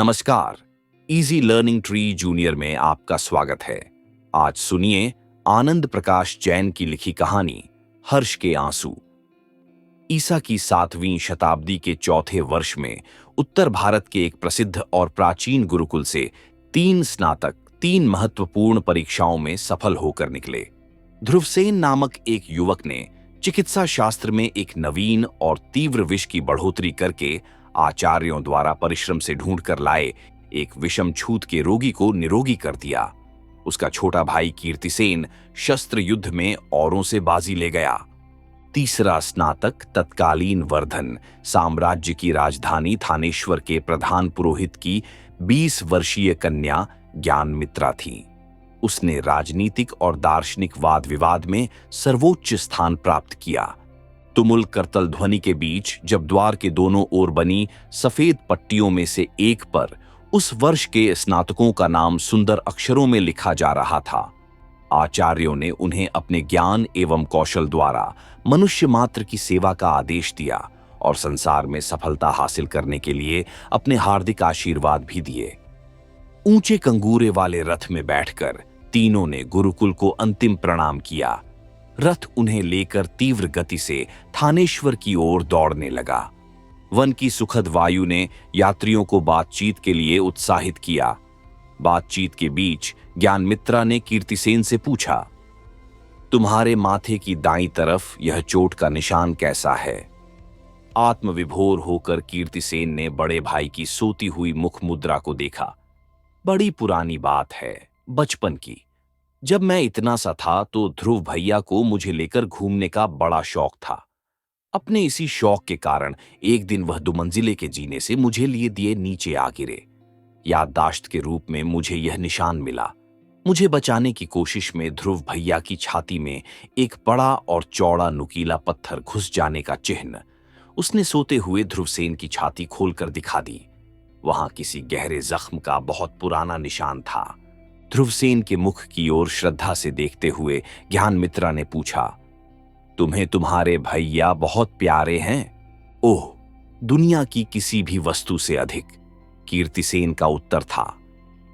नमस्कार। Easy learning tree junior में आपका स्वागत है। आज सुनिए आनंद प्रकाश जैन की लिखी कहानी हर्ष के आंसू। ईसा की 7वीं शताब्दी के चौथे वर्ष में उत्तर भारत के एक प्रसिद्ध और प्राचीन गुरुकुल से 3 स्नातक 3 महत्वपूर्ण परीक्षाओं में सफल होकर निकले। ध्रुवसेन नामक एक युवक ने चिकित्सा शास्त्र में एक नवीन और तीव्र विष की बढ़ोतरी करके आचार्यों द्वारा परिश्रम से ढूंढकर लाए एक विषम छूत के रोगी को निरोगी कर दिया। उसका छोटा भाई कीर्तिसेन शस्त्र युद्ध में औरों से बाजी ले गया। तीसरा स्नातक तत्कालीन वर्धन साम्राज्य की राजधानी थानेश्वर के प्रधान पुरोहित की 20 वर्षीय कन्या ज्ञानमित्रा थी। उसने राजनीतिक और दार्शनिक वाद विवाद में सर्वोच्च स्थान प्राप्त किया। तुमुल करतल ध्वनि के बीच जब द्वार के दोनों ओर बनी सफेद पट्टियों में से एक पर उस वर्ष के स्नातकों का नाम सुंदर अक्षरों में लिखा जा रहा था, आचार्यों ने उन्हें अपने ज्ञान एवं कौशल द्वारा मनुष्य मात्र की सेवा का आदेश दिया और संसार में सफलता हासिल करने के लिए अपने हार्दिक आशीर्वाद भी दिए। ऊंचे कंगूरे वाले रथ में बैठकर तीनों ने गुरुकुल को अंतिम प्रणाम किया। रथ उन्हें लेकर तीव्र गति से थानेश्वर की ओर दौड़ने लगा। वन की सुखद वायु ने यात्रियों को बातचीत के लिए उत्साहित किया। बातचीत के बीच ज्ञानमित्रा ने कीर्तिसेन से पूछा, तुम्हारे माथे की दाईं तरफ यह चोट का निशान कैसा है? आत्मविभोर होकर कीर्तिसेन ने बड़े भाई की सोती हुई मुख मुद्रा को देखा। बड़ी पुरानी बात है, बचपन की। जब मैं इतना सा था तो ध्रुव भैया को मुझे लेकर घूमने का बड़ा शौक था। अपने इसी शौक के कारण एक दिन वह 2 मंजिले के जीने से मुझे लिए दिए नीचे आ गिरे। याददाश्त के रूप में मुझे यह निशान मिला। मुझे बचाने की कोशिश में ध्रुव भैया की छाती में एक बड़ा और चौड़ा नुकीला पत्थर घुस जाने का चिन्ह उसने सोते हुए ध्रुवसेन की छाती खोलकर दिखा दी। वहां किसी गहरे जख्म का बहुत पुराना निशान था। ध्रुवसेन के मुख की ओर श्रद्धा से देखते हुए ज्ञानमित्रा ने पूछा, तुम्हें तुम्हारे भैया बहुत प्यारे हैं? ओह, दुनिया की किसी भी वस्तु से अधिक, कीर्तिसेन का उत्तर था।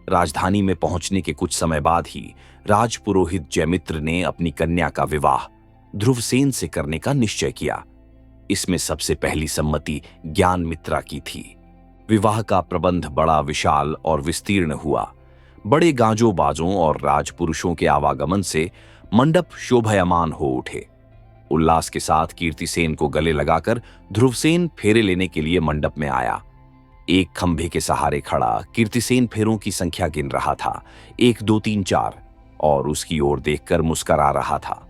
राजधानी में पहुंचने के कुछ समय बाद ही राजपुरोहित जयमित्र ने अपनी कन्या का विवाह ध्रुवसेन से करने का निश्चय किया। इसमें सबसे पहली सम्मति ज्ञानमित्रा की थी। विवाह का प्रबंध बड़ा विशाल और विस्तीर्ण हुआ। बड़े गांजों बाजों और राजपुरुषों के आवागमन से मंडप शोभायमान हो उठे। उल्लास के साथ कीर्तिसेन को गले लगाकर ध्रुवसेन फेरे लेने के लिए मंडप में आया। एक खंभे के सहारे खड़ा कीर्तिसेन फेरों की संख्या गिन रहा था, 1 2 3 4, और उसकी ओर देखकर मुस्करा रहा था।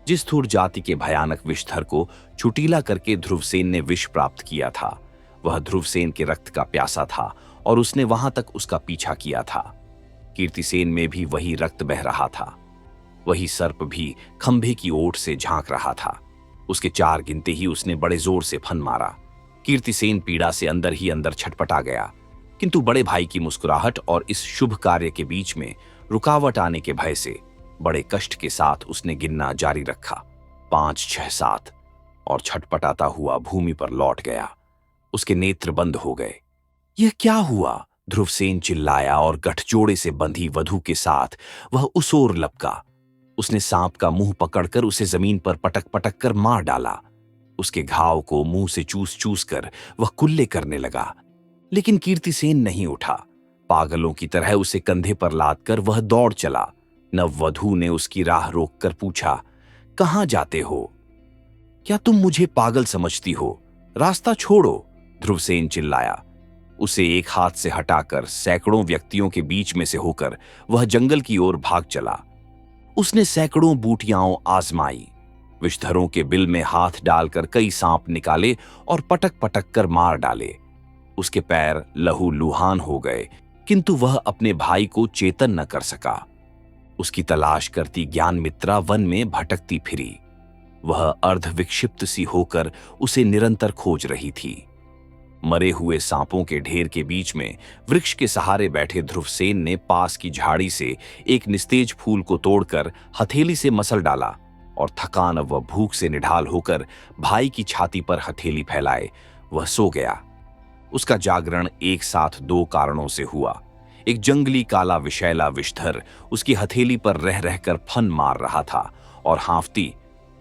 जिस थूर जाति के भयानक विषधर को छुटीला करके ध्रुवसेन ने विष प्राप्त किया था, वह ध्रुवसेन के रक्त का प्यासा था और उसने वहां तक उसका पीछा किया था। कीर्तिसेन में भी वही रक्त बह रहा था। वही सर्प भी खंभे की ओट से झांक रहा था। उसके 4 गिनते ही उसने बड़े जोर से फन मारा। कीर्तिसेन पीड़ा से अंदर ही अंदर छटपटा गया, किंतु बड़े भाई की मुस्कुराहट और इस शुभ कार्य के बीच में रुकावट आने के भय से बड़े कष्ट के साथ उसने गिनना जारी रखा, 5 6 7, और छटपटाता हुआ भूमि पर लौट गया। उसके नेत्र बंद हो गए। यह क्या हुआ? ध्रुवसेन चिल्लाया और गठजोड़े से बंधी वधू के साथ वह उस ओर लपका। उसने सांप का मुंह पकड़कर उसे जमीन पर पटक पटक कर मार डाला। उसके घाव को मुंह से चूस चूस कर वह कुल्ले करने लगा, लेकिन कीर्तिसेन नहीं उठा। पागलों की तरह उसे कंधे पर लादकर वह दौड़ चला। नववधू ने उसकी राह रोककर पूछा, कहां जाते हो? क्या तुम मुझे पागल समझती हो? रास्ता छोड़ो, ध्रुवसेन चिल्लाया। उसे एक हाथ से हटाकर सैकड़ों व्यक्तियों के बीच में से होकर वह जंगल की ओर भाग चला। उसने सैकड़ों बूटियां आजमाई। विषधरों के बिल में हाथ डालकर कई सांप निकाले और पटक पटक कर मार डाले। उसके पैर लहूलुहान हो गए, किंतु वह अपने भाई को चेतन न कर सका। उसकी तलाश करती ज्ञानमित्रा वन में भटकती फिरी। वह अर्ध विक्षिप्त सी होकर उसे निरंतर खोज रही थी। मरे हुए सांपों के ढेर के बीच में वृक्ष के सहारे बैठे ध्रुवसेन ने पास की झाड़ी से एक निस्तेज फूल को तोड़कर हथेली से मसल डाला और थकान व भूख से निढाल होकर भाई की छाती पर हथेली फैलाए वह सो गया। उसका जागरण एक साथ दो कारणों से हुआ। एक जंगली काला विषैला विषधर उसकी हथेली पर रह रहकर फन मार रहा था और हांफती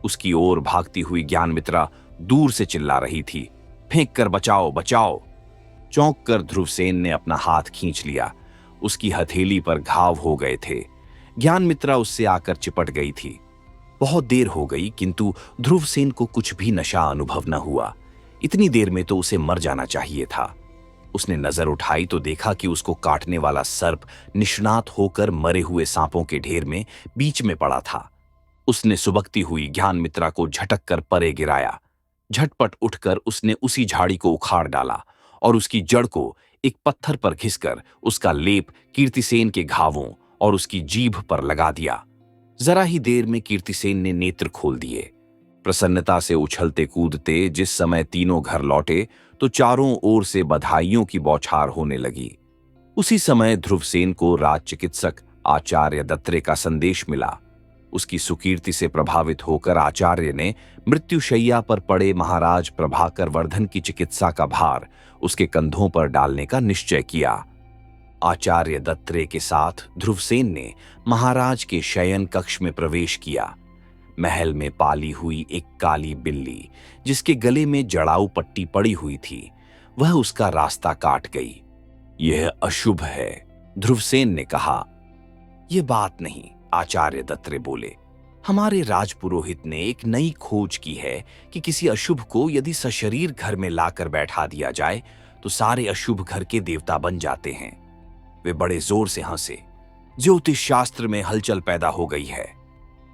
उसकी ओर भागती हुई ज्ञानमित्रा दूर से चिल्ला रही थी, फेंक कर बचाओ बचाओ। चौंक कर ध्रुवसेन ने अपना हाथ खींच लिया। उसकी हथेली पर घाव हो गए थे। ज्ञानमित्रा उससे आकर चिपट गई थी। बहुत देर हो गई, किंतु ध्रुवसेन को कुछ भी नशा अनुभव न हुआ। इतनी देर में तो उसे मर जाना चाहिए था। उसने नजर उठाई तो देखा कि उसको काटने वाला सर्प निष्णात होकर मरे हुए सांपों के ढेर में बीच में पड़ा था। उसने सुबकती हुई ज्ञानमित्रा को झटक कर परे गिराया। झटपट उठकर उसने उसी झाड़ी को उखाड़ डाला और उसकी जड़ को एक पत्थर पर घिसकर उसका लेप कीर्तिसेन के घावों और उसकी जीभ पर लगा दिया। जरा ही देर में कीर्तिसेन ने नेत्र खोल दिए। प्रसन्नता से उछलते कूदते जिस समय तीनों घर लौटे तो चारों ओर से बधाइयों की बौछार होने लगी। उसी समय ध्रुवसेन को राज चिकित्सक आचार्य दत्रे का संदेश मिला। उसकी सुकीर्ति से प्रभावित होकर आचार्य ने मृत्युशैया पर पड़े महाराज प्रभाकर वर्धन की चिकित्सा का भार उसके कंधों पर डालने का निश्चय किया। आचार्य दत्रे के साथ ध्रुवसेन ने महाराज के शयन कक्ष में प्रवेश किया। महल में पाली हुई एक काली बिल्ली, जिसके गले में जड़ाऊ पट्टी पड़ी हुई थी, वह उसका रास्ता काट गई। यह अशुभ है, ध्रुवसेन ने कहा। यह बात नहीं, आचार्य दत्रे बोले। हमारे राजपुरोहित ने एक नई खोज की है कि किसी अशुभ को यदि सशरीर घर में लाकर बैठा दिया जाए तो सारे अशुभ घर के देवता बन जाते हैं। वे बड़े जोर से हंसे। ज्योतिष शास्त्र में हलचल पैदा हो गई है।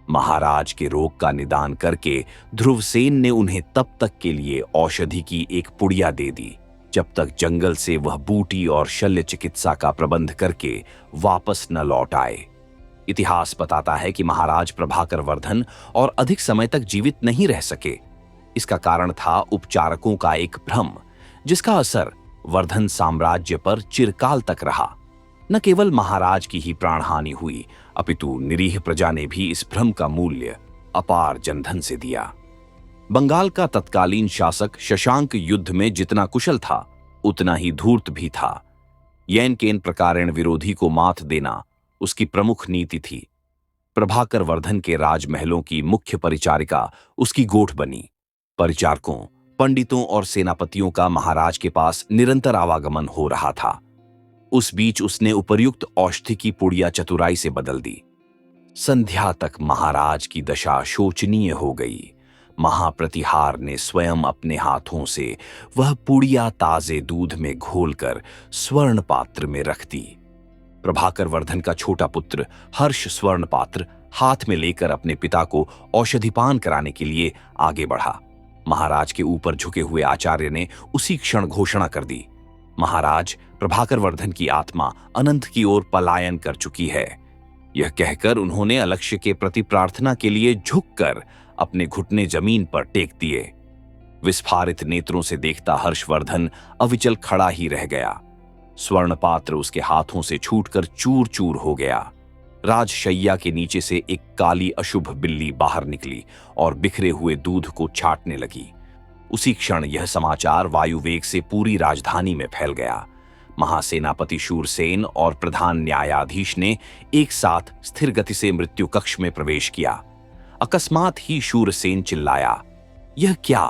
महाराज के रोग का निदान करके ध्रुवसेन ने उन्हें तब तक के लिए औषधि की एक पुड़िया दे दी जब तक जंगल से वह बूटी और शल्य चिकित्सा का प्रबंध करके वापस न लौट आए। इतिहास बताता है कि महाराज प्रभाकर वर्धन और अधिक समय तक जीवित नहीं रह सके। इसका कारण था उपचारकों का एक भ्रम, जिसका असर वर्धन साम्राज्य पर चिरकाल तक रहा। न केवल महाराज की ही प्राणहानि हुई, अपितु निरीह प्रजा ने भी इस भ्रम का मूल्य अपार जनधन से दिया। बंगाल का तत्कालीन शासक शशांक युद्ध में जितना कुशल था, उतना ही धूर्त भी था। येन केन प्रकारेण विरोधी को मात देना उसकी प्रमुख नीति थी। प्रभाकर वर्धन के राजमहलों की मुख्य परिचारिका उसकी गोठ बनी। परिचारकों, पंडितों और सेनापतियों का महाराज के पास निरंतर आवागमन हो रहा था। उस बीच उसने उपर्युक्त औषधि की पुड़िया चतुराई से बदल दी। संध्या तक महाराज की दशा शोचनीय हो गई। महाप्रतिहार ने स्वयं अपने हाथों से वह पुड़िया ताजे दूध में घोलकर स्वर्ण पात्र में रख दी। प्रभाकर वर्धन का छोटा पुत्र हर्ष स्वर्ण पात्र हाथ में लेकर अपने पिता को औषधिपान कराने के लिए आगे बढ़ा। महाराज के ऊपर झुके हुए आचार्य ने उसी क्षण घोषणा कर दी, महाराज प्रभाकर वर्धन की आत्मा अनंत की ओर पलायन कर चुकी है। यह कहकर उन्होंने अलक्ष्य के प्रति प्रार्थना के लिए झुककर अपने घुटने जमीन पर टेक दिए। विस्फारित नेत्रों से देखता हर्षवर्धन अविचल खड़ा ही रह गया। स्वर्ण पात्र उसके हाथों से छूटकर चूर चूर हो गया। राजशैया के नीचे से एक काली अशुभ बिल्ली बाहर निकली और बिखरे हुए दूध को छाटने लगी। उसी क्षण यह समाचार वायुवेग से पूरी राजधानी में फैल गया। महासेनापति शूरसेन और प्रधान न्यायाधीश ने एक साथ स्थिर गति से मृत्यु कक्ष में प्रवेश किया। अकस्मात ही शूरसेन चिल्लाया, यह क्या?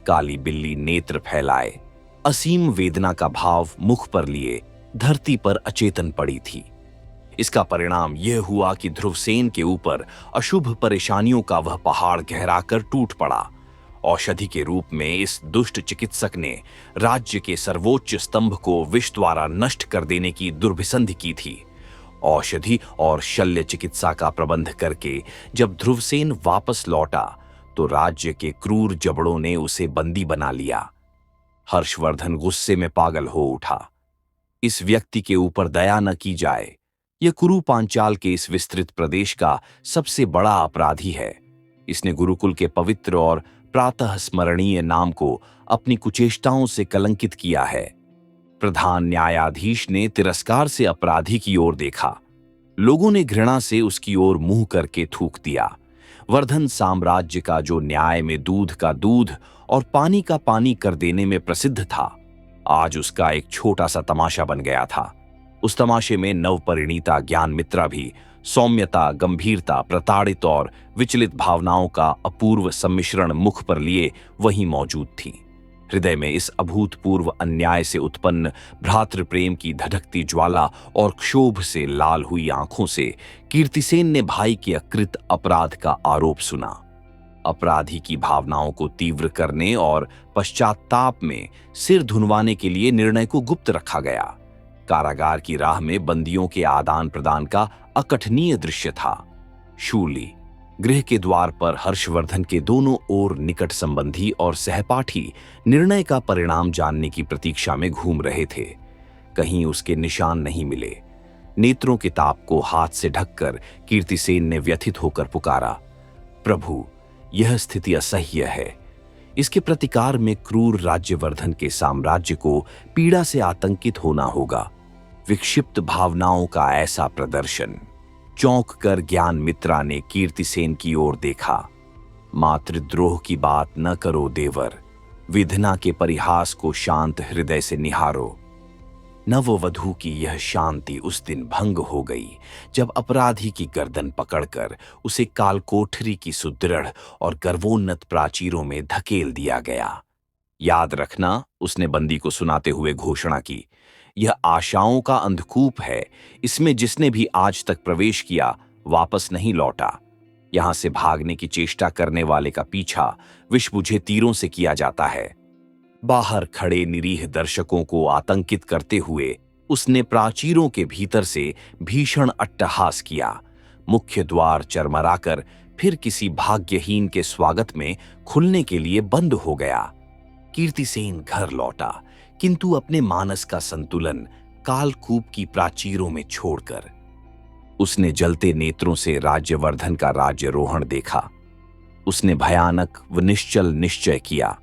काली बिल्ली नेत्र फैलाए असीम वेदना का भाव मुख पर लिए धरती पर अचेतन पड़ी थी। इसका परिणाम यह हुआ कि ध्रुवसेन के ऊपर अशुभ परेशानियों का वह पहाड़ गहराकर टूट पड़ा। औषधि के रूप में इस दुष्ट चिकित्सक ने राज्य के सर्वोच्च स्तंभ को विष द्वारा नष्ट कर देने की दुर्भिसंधि की थी। औषधि और शल्य चिकित्सा का प्रबंध करके जब ध्रुवसेन वापस लौटा तो राज्य के क्रूर जबड़ों ने उसे बंदी बना लिया। हर्षवर्धन गुस्से में पागल हो उठा। इस व्यक्ति के ऊपर दया न की जाए। यह कुरु पांचाल के इस विस्तृत प्रदेश का सबसे बड़ा अपराधी है। इसने गुरुकुल के पवित्र और प्रातः स्मरणीय नाम को अपनी कुचेष्टाओं से कलंकित किया है। प्रधान न्यायाधीश ने तिरस्कार से अपराधी की ओर देखा। लोगों ने घृणा से उसकी ओर मुंह करके थूक दिया। वर्धन साम्राज्य का जो न्याय में दूध का दूध और पानी का पानी कर देने में प्रसिद्ध था, आज उसका एक छोटा सा तमाशा बन गया था। उस तमाशे में नवपरिणीता ज्ञानमित्रा भी सौम्यता, गंभीरता, प्रताड़ित और विचलित भावनाओं का अपूर्व सम्मिश्रण मुख पर लिए वहीं मौजूद थी। हृदय में इस अभूतपूर्व अन्याय से उत्पन्न भ्रातृ प्रेम की धधकती ज्वाला और क्षोभ से लाल हुई आंखों से कीर्तिसेन ने भाई के अकृत अपराध का आरोप सुना। अपराधी की भावनाओं को तीव्र करने और पश्चाताप में सिर धुनवाने के लिए निर्णय को गुप्त रखा गया। कारागार की राह में बंदियों के आदान प्रदान का अकथनीय दृश्य था। शूली गृह के द्वार पर हर्षवर्धन के दोनों ओर निकट संबंधी और सहपाठी निर्णय का परिणाम जानने की प्रतीक्षा में घूम रहे थे। कहीं उसके निशान नहीं मिले। नेत्रों के ताप को हाथ से ढककर कीर्तिसेन ने व्यथित होकर पुकारा, प्रभु, यह स्थिति असह्य है। इसके प्रतिकार में क्रूर राज्यवर्धन के साम्राज्य को पीड़ा से आतंकित होना होगा। विक्षिप्त भावनाओं का ऐसा प्रदर्शन। चौंक कर ज्ञानमित्रा ने कीर्तिसेन की ओर देखा। मातृद्रोह की बात न करो देवर, विधना के परिहास को शांत हृदय से निहारो। नववधू की यह शांति उस दिन भंग हो गई जब अपराधी की गर्दन पकड़कर उसे कालकोठरी की सुदृढ़ और गर्वोन्नत प्राचीरों में धकेल दिया गया। याद रखना, उसने बंदी को सुनाते हुए घोषणा की, यह आशाओं का अंधकूप है। इसमें जिसने भी आज तक प्रवेश किया वापस नहीं लौटा। यहां से भागने की चेष्टा करने वाले का पीछा विषबुझे तीरों से किया जाता है। बाहर खड़े निरीह दर्शकों को आतंकित करते हुए उसने प्राचीरों के भीतर से भीषण अट्टहास किया। मुख्य द्वार चरमराकर फिर किसी भाग्यहीन के स्वागत में खुलने के लिए बंद हो गया। कीर्तिसेन घर लौटा, किंतु अपने मानस का संतुलन कालकूप की प्राचीरों में छोड़कर। उसने जलते नेत्रों से राज्यवर्धन का राज्यरोहण देखा। उसने भयानक व निश्चल निश्चय किया,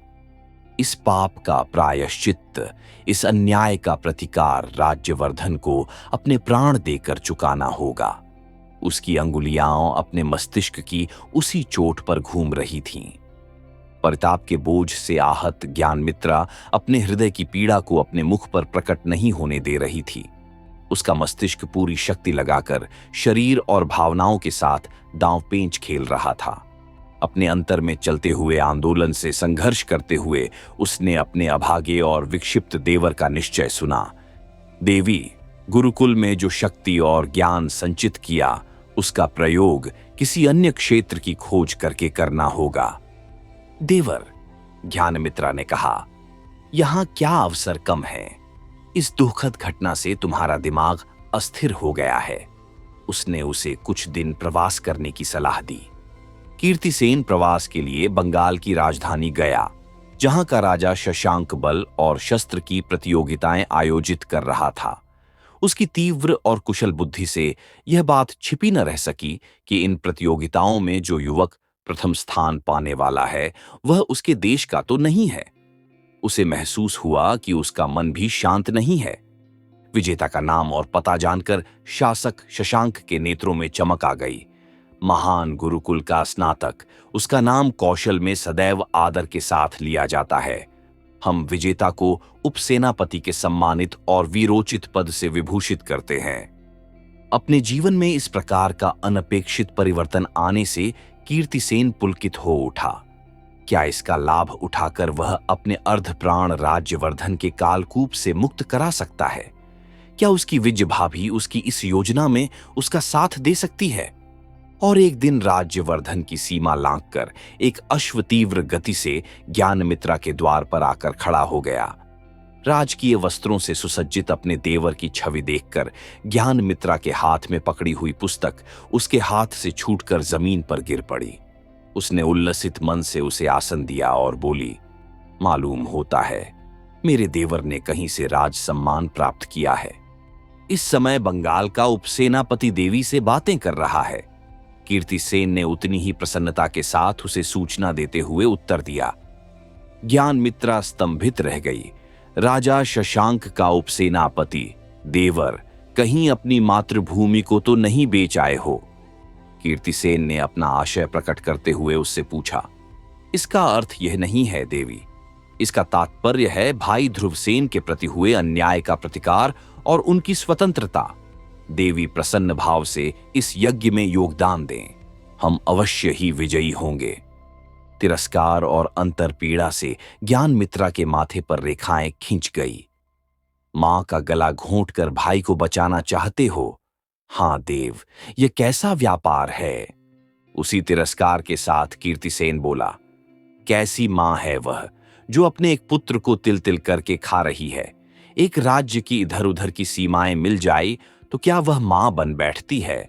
इस पाप का प्रायश्चित्त, इस अन्याय का प्रतिकार राज्यवर्धन को अपने प्राण देकर चुकाना होगा। उसकी अंगुलियां अपने मस्तिष्क की उसी चोट पर घूम रही थीं। परिताप के बोझ से आहत ज्ञानमित्रा अपने हृदय की पीड़ा को अपने मुख पर प्रकट नहीं होने दे रही थी। उसका मस्तिष्क पूरी शक्ति लगाकर शरीर और भावनाओं के साथ दांवपेंच खेल रहा था। अपने अंतर में चलते हुए आंदोलन से संघर्ष करते हुए उसने अपने अभागे और विक्षिप्त देवर का निश्चय सुना। देवी, गुरुकुल में जो शक्ति और ज्ञान संचित किया, उसका प्रयोग किसी अन्य क्षेत्र की खोज करके करना होगा। देवर, ज्ञानमित्रा ने कहा, यहां क्या अवसर कम है। इस दुखद घटना से तुम्हारा दिमाग अस्थिर हो गया है। उसने उसे कुछ दिन प्रवास करने की सलाह दी। कीर्तिसेन प्रवास के लिए बंगाल की राजधानी गया, जहां का राजा शशांक बल और शस्त्र की प्रतियोगिताएं आयोजित कर रहा था। उसकी तीव्र और कुशल बुद्धि से यह बात छिपी न रह सकी कि इन प्रतियोगिताओं में जो युवक प्रथम स्थान पाने वाला है वह उसके देश का तो नहीं है। उसे महसूस हुआ कि उसका मन भी शांत नहीं है। विजेता का नाम और पता जानकर शासक शशांक के नेत्रों में चमक आ गई। महान गुरुकुल का स्नातक, उसका नाम कौशल में सदैव आदर के साथ लिया जाता है। हम विजेता को उपसेनापति के सम्मानित और वीरोचित पद से विभूषित करते हैं। अपने जीवन में इस प्रकार का अनपेक्षित परिवर्तन आने से कीर्तिसेन पुलकित हो उठा। क्या इसका लाभ उठाकर वह अपने अर्धप्राण राज्यवर्धन के कालकूप से मुक्त करा सकता है? क्या उसकी विजय भाभी उसकी इस योजना में उसका साथ दे सकती है? और एक दिन राज्यवर्धन की सीमा लांघकर एक अश्व तीव्र गति से ज्ञानमित्रा के द्वार पर आकर खड़ा हो गया। राजकीय वस्त्रों से सुसज्जित अपने देवर की छवि देखकर ज्ञानमित्रा के हाथ में पकड़ी हुई पुस्तक उसके हाथ से छूटकर जमीन पर गिर पड़ी। उसने उल्लसित मन से उसे आसन दिया और बोली, मालूम होता है मेरे देवर ने कहीं से राज सम्मान प्राप्त किया है। इस समय बंगाल का उपसेनापति देवी से बातें कर रहा है। कीर्तिसेन ने उतनी ही प्रसन्नता के साथ उसे सूचना देते हुए उत्तर दिया। ज्ञानमित्रा स्तंभित रह गई। राजा शशांक का उपसेनापति देवर कहीं अपनी मातृभूमि को तो नहीं बेच आए हो? कीर्तिसेन ने अपना आशय प्रकट करते हुए उससे पूछा। इसका अर्थ यह नहीं है देवी। इसका तात्पर्य है भाई ध्रुवसेन के प्रति हुए अन्याय का प्रतिकार और उनकी स्वतंत्रता। देवी प्रसन्न भाव से इस यज्ञ में योगदान दें, हम अवश्य ही विजयी होंगे। तिरस्कार और अंतरपीड़ा से ज्ञानमित्रा के माथे पर रेखाएं खिंच गई। मां का गला घोंटकर भाई को बचाना चाहते हो? हां देव, यह कैसा व्यापार है? उसी तिरस्कार के साथ कीर्तिसेन बोला, कैसी मां है वह जो अपने एक पुत्र को तिल तिल करके खा रही है? एक राज्य की इधर उधर की सीमाएं मिल जाए तो क्या वह मां बन बैठती है?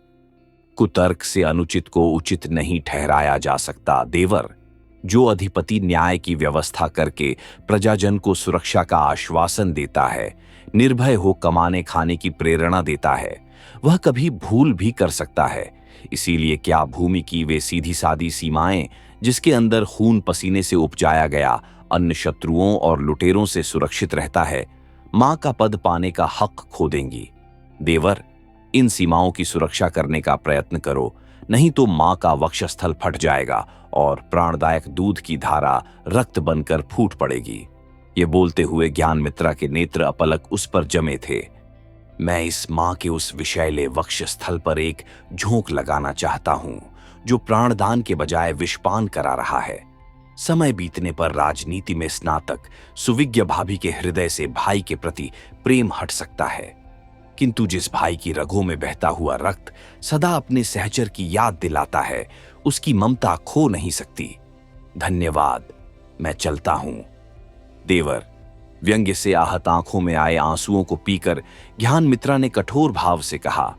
कुतर्क से अनुचित को उचित नहीं ठहराया जा सकता देवर। जो अधिपति न्याय की व्यवस्था करके प्रजाजन को सुरक्षा का आश्वासन देता है, निर्भय हो कमाने खाने की प्रेरणा देता है, वह कभी भूल भी कर सकता है। इसीलिए क्या भूमि की वे सीधी सादी सीमाएं जिसके अंदर खून पसीने से उपजाया गया अन्न शत्रुओं और लुटेरों से सुरक्षित रहता है, मां का पद पाने का हक खो देंगी? देवर, इन सीमाओं की सुरक्षा करने का प्रयत्न करो, नहीं तो मां का वक्षस्थल फट जाएगा और प्राणदायक दूध की धारा रक्त बनकर फूट पड़ेगी। ये बोलते हुए ज्ञानमित्रा के नेत्र अपलक उस पर जमे थे। मैं इस मां के उस विषैले वक्षस्थल पर एक झोंक लगाना चाहता हूं जो प्राणदान के बजाय विषपान करा रहा है। समय बीतने पर राजनीति में स्नातक सुविज्ञ भाभी के हृदय से भाई के प्रति प्रेम हट सकता है, किंतु जिस भाई की रगों में बहता हुआ रक्त सदा अपने सहचर की याद दिलाता है, उसकी ममता खो नहीं सकती। धन्यवाद, मैं चलता हूं। देवर, व्यंग्य से आहत आंखों में आए आंसुओं को पीकर ज्ञानमित्रा ने कठोर भाव से कहा,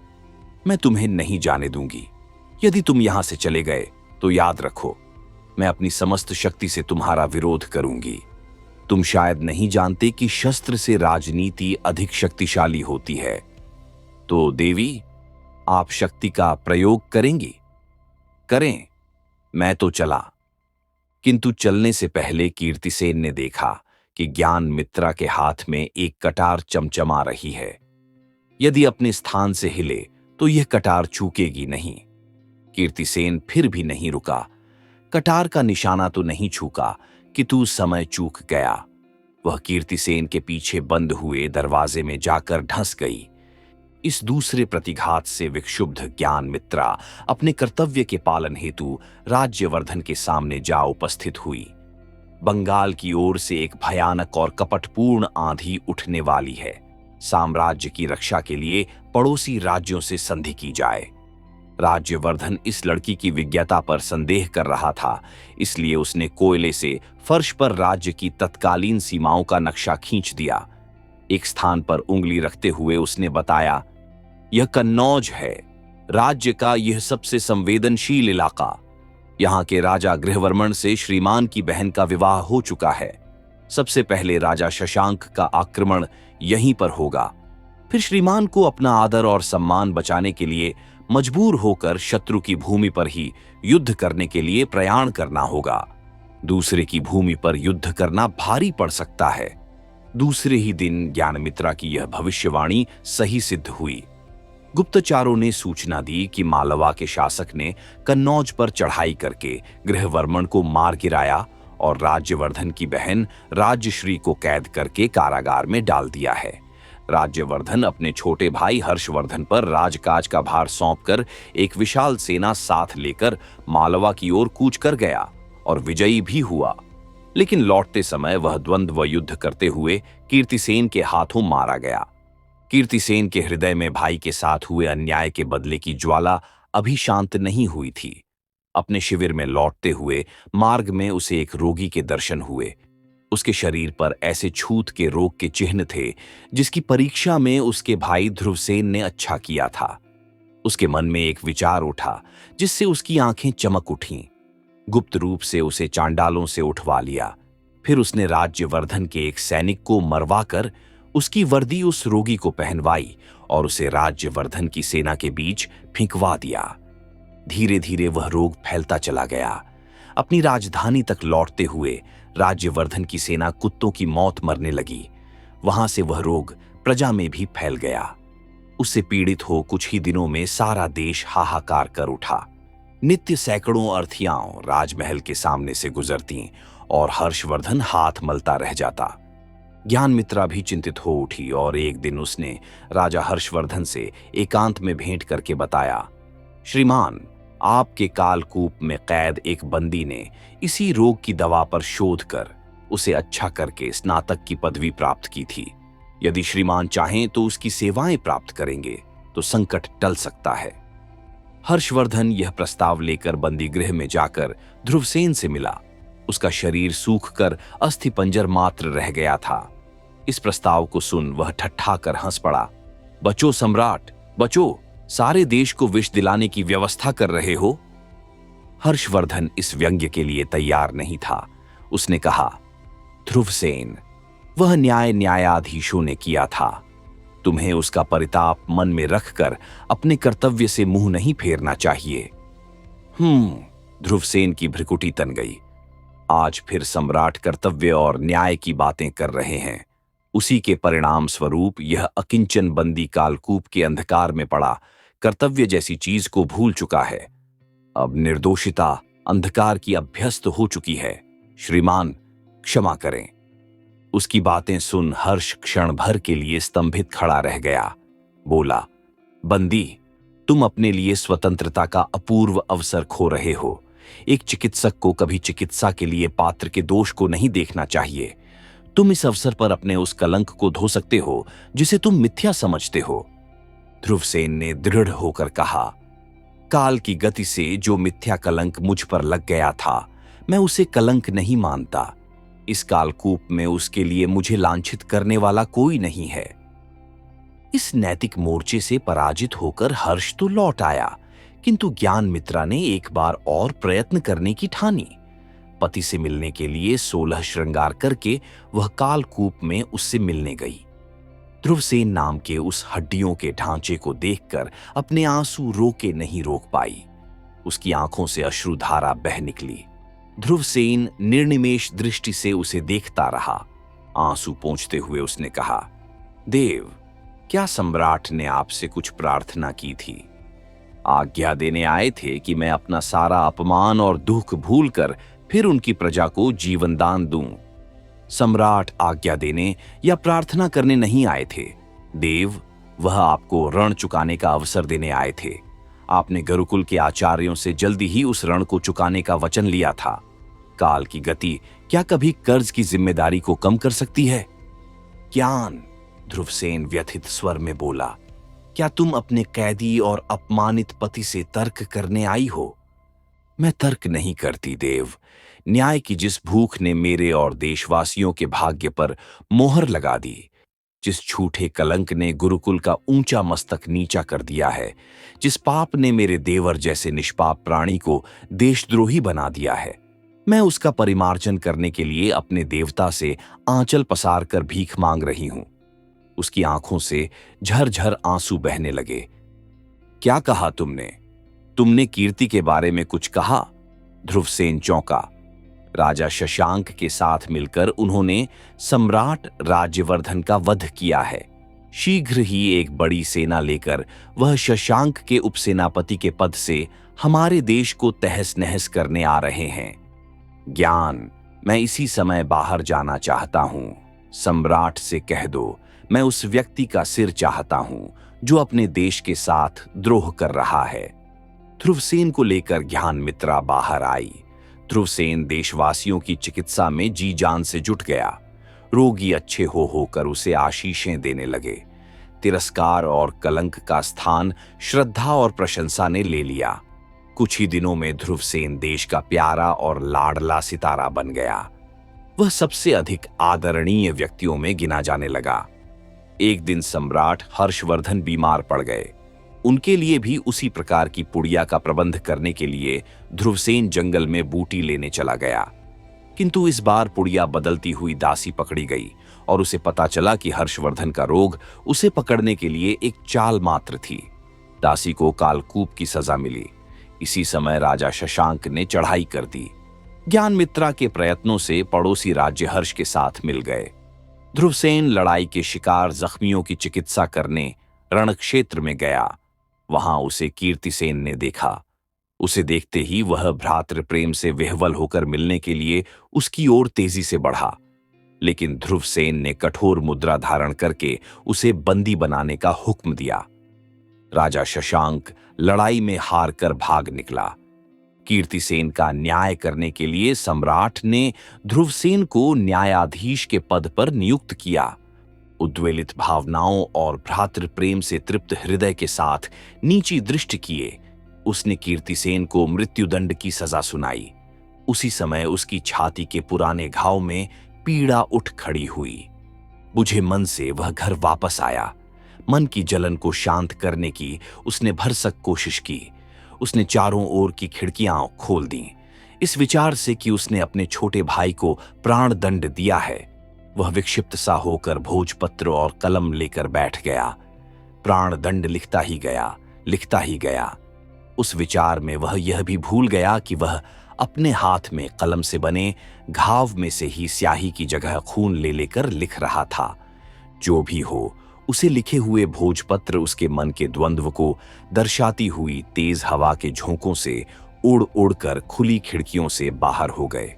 मैं तुम्हें नहीं जाने दूंगी। यदि तुम यहां से चले गए तो याद रखो, मैं अपनी समस्त शक्ति से तुम्हारा विरोध करूंगी। तुम शायद नहीं जानते कि शस्त्र से राजनीति अधिक शक्तिशाली होती है। तो देवी, आप शक्ति का प्रयोग करेंगी? करें, मैं तो चला। किंतु चलने से पहले कीर्तिसेन ने देखा कि ज्ञानमित्रा के हाथ में एक कटार चमचमा रही है। यदि अपने स्थान से हिले तो यह कटार चूकेगी नहीं। कीर्तिसेन फिर भी नहीं रुका। कटार का निशाना तो नहीं छूका कि तू समय चूक गया। वह कीर्तिसेन के पीछे बंद हुए दरवाजे में जाकर ढंस गई। इस दूसरे प्रतिघात से विक्षुब्ध ज्ञानमित्रा अपने कर्तव्य के पालन हेतु राज्यवर्धन के सामने जा उपस्थित हुई। बंगाल की ओर से एक भयानक और कपटपूर्ण आंधी उठने वाली है। साम्राज्य की रक्षा के लिए पड़ोसी राज्यों से संधि की जाए। राज्यवर्धन इस लड़की की विज्ञता पर संदेह कर रहा था, इसलिए उसने कोयले से फर्श पर राज्य की तत्कालीन सीमाओं का नक्शा खींच दिया। एक स्थान पर उंगली रखते हुए उसने बताया, यह कन्नौज है, राज्य का यह सबसे संवेदनशील इलाका। यहाँ के राजा गृहवर्मण से श्रीमान की बहन का विवाह हो चुका है। सबसे पहले राजा शशांक का आक्रमण यहीं पर होगा। फिर श्रीमान को अपना आदर और सम्मान बचाने के लिए मजबूर होकर शत्रु की भूमि पर ही युद्ध करने के लिए प्रयाण करना होगा। दूसरे की भूमि पर युद्ध करना भारी पड़ सकता है। दूसरे ही दिन ज्ञानमित्रा की यह भविष्यवाणी सही सिद्ध हुई। गुप्तचारों ने सूचना दी कि मालवा के शासक ने कन्नौज पर चढ़ाई करके गृहवर्मण को मार गिराया और राज्यवर्धन की बहन राज्यश्री को कैद करके कारागार में डाल दिया है। राज्यवर्धन अपने छोटे भाई हर्षवर्धन पर राजकाज का भार सौंपकर एक विशाल सेना साथ लेकर मालवा की ओर कूच कर गया और विजयी भी हुआ, लेकिन लौटते समय वह द्वंद्व युद्ध करते हुए कीर्तिसेन के हाथों मारा गया। कीर्तिसेन के हृदय में भाई के साथ हुए अन्याय के बदले की ज्वाला अभी शांत नहीं हुई थी। अपने शिविर में लौटते हुए मार्ग में उसे एक रोगी के दर्शन हुए। उसके शरीर पर ऐसे छूत के रोग के चिन्ह थे जिसकी परीक्षा में उसके भाई ध्रुवसेन ने अच्छा किया था। उसके मन में एक विचार उठा जिससे उसकी आंखें चमक उठीं। गुप्त रूप से उसे चांडालों से उठवा लिया। फिर उसने राज्यवर्धन के एक सैनिक को मरवाकर उसकी वर्दी उस रोगी को पहनवाई और उसे राज्यवर्धन की सेना के बीच फेंकवा दिया। धीरे धीरे वह रोग फैलता चला गया। अपनी राजधानी तक लौटते हुए राज्यवर्धन की सेना कुत्तों की मौत मरने लगी। वहां से वह रोग प्रजा में भी फैल गया। उससे पीड़ित हो कुछ ही दिनों में सारा देश हाहाकार कर उठा। नित्य सैकड़ों अर्थियां राजमहल के सामने से गुजरती और हर्षवर्धन हाथ मलता रह जाता। ज्ञानमित्रा भी चिंतित हो उठी और एक दिन उसने राजा हर्षवर्धन से एकांत में भेंट करके बताया, श्रीमान, आपके कालकूप में कैद एक बंदी ने इसी रोग की दवा पर शोध कर उसे अच्छा करके स्नातक की पदवी प्राप्त की थी। यदि श्रीमान चाहें तो उसकी सेवाएं प्राप्त करेंगे तो संकट टल सकता है। हर्षवर्धन यह प्रस्ताव लेकर बंदी गृह में जाकर ध्रुवसेन से मिला। उसका शरीर सूखकर अस्थिपंजर मात्र रह गया था। इस प्रस्ताव को सुन वह ठट्ठाकर हंस पड़ा। बचो सम्राट, बचो, सारे देश को विष दिलाने की व्यवस्था कर रहे हो। हर्षवर्धन इस व्यंग्य के लिए तैयार नहीं था। उसने कहा, ध्रुवसेन, वह न्यायाधीशों ने किया था। तुम्हें उसका परिताप मन में रखकर अपने कर्तव्य से मुंह नहीं फेरना चाहिए। ध्रुवसेन की भ्रिकुटी तन गई। आज फिर सम्राट कर्तव्य और न्याय की बातें कर रहे हैं। उसी के परिणाम स्वरूप यह अकिंचन बंदी कालकूप के अंधकार में पड़ा कर्तव्य जैसी चीज को भूल चुका है। अब निर्दोषिता अंधकार की अभ्यस्त हो चुकी है। श्रीमान, क्षमा करें। उसकी बातें सुन हर्ष क्षण भर के लिए स्तंभित खड़ा रह गया। बोला, बंदी, तुम अपने लिए स्वतंत्रता का अपूर्व अवसर खो रहे हो। एक चिकित्सक को कभी चिकित्सा के लिए पात्र के दोष को नहीं देखना चाहिए। तुम इस अवसर पर अपने उस कलंक को धो सकते हो जिसे तुम मिथ्या समझते हो। ध्रुवसेन ने दृढ़ होकर कहा, काल की गति से जो मिथ्या कलंक मुझ पर लग गया था, मैं उसे कलंक नहीं मानता। इस कालकूप में उसके लिए मुझे लांछित करने वाला कोई नहीं है। इस नैतिक मोर्चे से पराजित होकर हर्ष तो लौट आया, किंतु ज्ञानमित्रा ने एक बार और प्रयत्न करने की ठानी। पति से मिलने के लिए 16 श्रृंगार करके वह कालकूप में उससे मिलने गई। ध्रुवसेन नाम के उस हड्डियों के ढांचे को देखकर अपने आंसू रोके नहीं रोक पाई। उसकी आंखों से अश्रुधारा बह निकली। ध्रुवसेन निर्निमेष दृष्टि से उसे देखता रहा। आंसू पोंछते हुए उसने कहा, देव, क्या सम्राट ने आपसे कुछ प्रार्थना की थी? आज्ञा देने आए थे कि मैं अपना सारा अपमान और दुख भूलकर फिर उनकी प्रजा को जीवन दान दूं। सम्राट आज्ञा देने या प्रार्थना करने नहीं आए थे। देव, वह आपको ऋण चुकाने का अवसर देने आए थे। आपने गुरुकुल के आचार्यों से जल्दी ही उस ऋण को चुकाने का वचन लिया था। काल की गति क्या कभी कर्ज की जिम्मेदारी को कम कर सकती है? ज्ञान, ध्रुवसेन व्यथित स्वर में बोला, क्या तुम अपने कैदी और अपमानित पति से तर्क करने आई हो? मैं तर्क नहीं करती देव। न्याय की जिस भूख ने मेरे और देशवासियों के भाग्य पर मोहर लगा दी, जिस झूठे कलंक ने गुरुकुल का ऊंचा मस्तक नीचा कर दिया है, जिस पाप ने मेरे देवर जैसे निष्पाप प्राणी को देशद्रोही बना दिया है, मैं उसका परिमार्जन करने के लिए अपने देवता से आंचल पसार कर भीख मांग रही हूं। उसकी आंखों से झरझर आंसू बहने लगे। क्या कहा तुमने? तुमने कीर्ति के बारे में कुछ कहा? ध्रुवसेन चौंका। राजा शशांक के साथ मिलकर उन्होंने सम्राट राज्यवर्धन का वध किया है। शीघ्र ही एक बड़ी सेना लेकर वह शशांक के उपसेनापति के पद से हमारे देश को तहस नहस करने आ रहे हैं। ज्ञान, मैं इसी समय बाहर जाना चाहता हूं। सम्राट से कह दो, मैं उस व्यक्ति का सिर चाहता हूं जो अपने देश के साथ द्रोह कर रहा है। ध्रुवसेन को लेकर ज्ञानमित्रा बाहर आई। ध्रुवसेन देशवासियों की चिकित्सा में जी जान से जुट गया। रोगी अच्छे हो होकर उसे आशीषें देने लगे। तिरस्कार और कलंक का स्थान श्रद्धा और प्रशंसा ने ले लिया। कुछ ही दिनों में ध्रुवसेन देश का प्यारा और लाडला सितारा बन गया। वह सबसे अधिक आदरणीय व्यक्तियों में गिना जाने लगा। एक दिन सम्राट हर्षवर्धन बीमार पड़ गए। उनके लिए भी उसी प्रकार की पुड़िया का प्रबंध करने के लिए ध्रुवसेन जंगल में बूटी लेने चला गया। किंतु इस बार पुड़िया बदलती हुई दासी पकड़ी गई और उसे पता चला कि हर्षवर्धन का रोग उसे पकड़ने के लिए एक चाल मात्र थी। दासी को कालकूप की सजा मिली। इसी समय राजा शशांक ने चढ़ाई कर दी। ज्ञानमित्रा के प्रयत्नों से पड़ोसी राज्य हर्ष के साथ मिल गए। ध्रुवसेन लड़ाई के शिकार जख्मियों की चिकित्सा करने रणक्षेत्र में गया। वहां उसे कीर्तिसेन ने देखा। उसे देखते ही वह भ्रातृ प्रेम से विह्वल होकर मिलने के लिए उसकी ओर तेजी से बढ़ा, लेकिन ध्रुवसेन ने कठोर मुद्रा धारण करके उसे बंदी बनाने का हुक्म दिया। राजा शशांक लड़ाई में हार कर भाग निकला। कीर्तिसेन का न्याय करने के लिए सम्राट ने ध्रुवसेन को न्यायाधीश के पद पर नियुक्त किया। उद्वेलित भावनाओं और भ्रातृ प्रेम से तृप्त हृदय के साथ नीची दृष्टि किए उसने कीर्तिसेन को मृत्युदंड की सजा सुनाई। उसी समय उसकी छाती के पुराने घाव में पीड़ा उठ खड़ी हुई। बुझे मन से वह घर वापस आया। मन की जलन को शांत करने की उसने भरसक कोशिश की। उसने चारों ओर की खिड़कियां खोल दी, इस विचार से कि उसने अपने छोटे भाई को प्राण दंड दिया है। वह विक्षिप्त सा होकर भोजपत्र और कलम लेकर बैठ गया। प्राण दंड लिखता ही गया, लिखता ही गया। उस विचार में वह यह भी भूल गया कि वह अपने हाथ में कलम से बने घाव में से ही स्याही की जगह खून ले लेकर लिख रहा था। जो भी हो, उसे लिखे हुए भोजपत्र उसके मन के द्वंद्व को दर्शाती हुई तेज हवा के झोंकों से उड़ उड़कर खुली खिड़कियों से बाहर हो गए।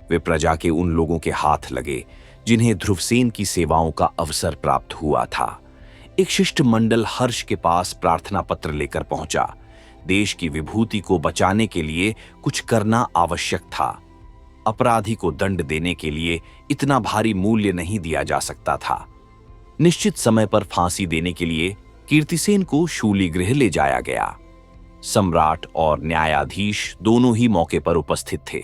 वे प्रजा के उन लोगों के हाथ लगे जिन्हें ध्रुवसेन की सेवाओं का अवसर प्राप्त हुआ था। एक शिष्टमंडल हर्ष के पास प्रार्थना पत्र लेकर पहुंचा। देश की विभूति को बचाने के लिए कुछ करना आवश्यक था। अपराधी को दंड देने के लिए इतना भारी मूल्य नहीं दिया जा सकता था। निश्चित समय पर फांसी देने के लिए कीर्तिसेन को शूलीगृह ले जाया गया। सम्राट और न्यायाधीश दोनों ही मौके पर उपस्थित थे।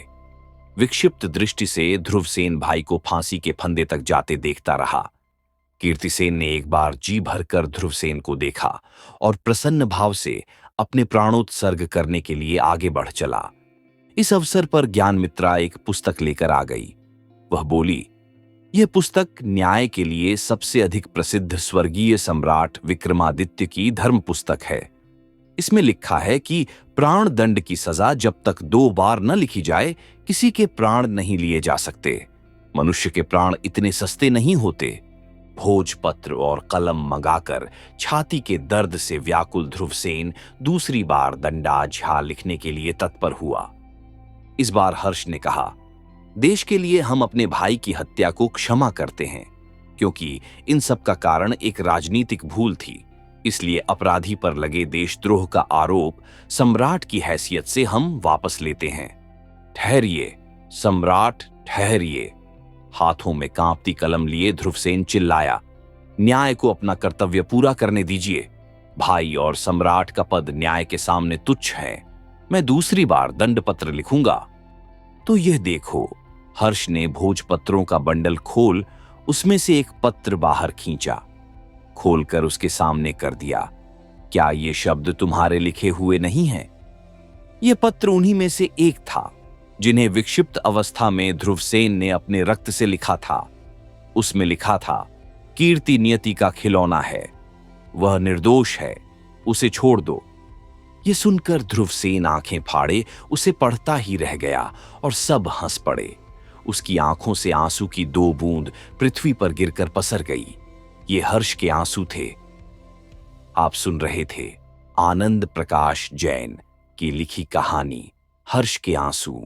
विक्षिप्त दृष्टि से ध्रुवसेन भाई को फांसी के फंदे तक जाते देखता रहा। कीर्तिसेन ने एक बार जी भरकर ध्रुवसेन को देखा और प्रसन्न भाव से अपने प्राणोत्सर्ग करने के लिए आगे बढ़ चला। इस अवसर पर ज्ञानमित्रा एक पुस्तक लेकर आ गई। वह बोली, यह पुस्तक न्याय के लिए सबसे अधिक प्रसिद्ध स्वर्गीय सम्राट विक्रमादित्य की धर्म पुस्तक है। इसमें लिखा है कि प्राण दंड की सजा जब तक 2 बार न लिखी जाए, किसी के प्राण नहीं लिए जा सकते। मनुष्य के प्राण इतने सस्ते नहीं होते। भोजपत्र और कलम मंगाकर छाती के दर्द से व्याकुल ध्रुवसेन दूसरी बार दंडाज्ञा लिखने के लिए तत्पर हुआ। इस बार हर्ष ने कहा, देश के लिए हम अपने भाई की हत्या को क्षमा करते हैं, क्योंकि इन सब का कारण एक राजनीतिक भूल थी। इसलिए अपराधी पर लगे देशद्रोह का आरोप सम्राट की हैसियत से हम वापस लेते हैं। ठहरिए सम्राट, ठहरिए। हाथों में कांपती कलम लिए ध्रुवसेन चिल्लाया, न्याय को अपना कर्तव्य पूरा करने दीजिए। भाई और सम्राट का पद न्याय के सामने तुच्छ है। मैं दूसरी बार दंड पत्र लिखूंगा। तो यह देखो, हर्ष ने भोजपत्रों का बंडल खोल उसमें से एक पत्र बाहर खींचा, खोलकर उसके सामने कर दिया। क्या ये शब्द तुम्हारे लिखे हुए नहीं हैं? यह पत्र उन्हीं में से एक था जिन्हें विक्षिप्त अवस्था में ध्रुवसेन ने अपने रक्त से लिखा था। उसमें लिखा था, कीर्ति नियति का खिलौना है, वह निर्दोष है, उसे छोड़ दो। ये सुनकर ध्रुवसेन आंखें फाड़े उसे पढ़ता ही रह गया और सब हंस पड़े। उसकी आंखों से आंसू की 2 बूंद पृथ्वी पर गिरकर पसर गई। ये हर्ष के आंसू थे। आप सुन रहे थे आनंद प्रकाश जैन की लिखी कहानी हर्ष के आंसू।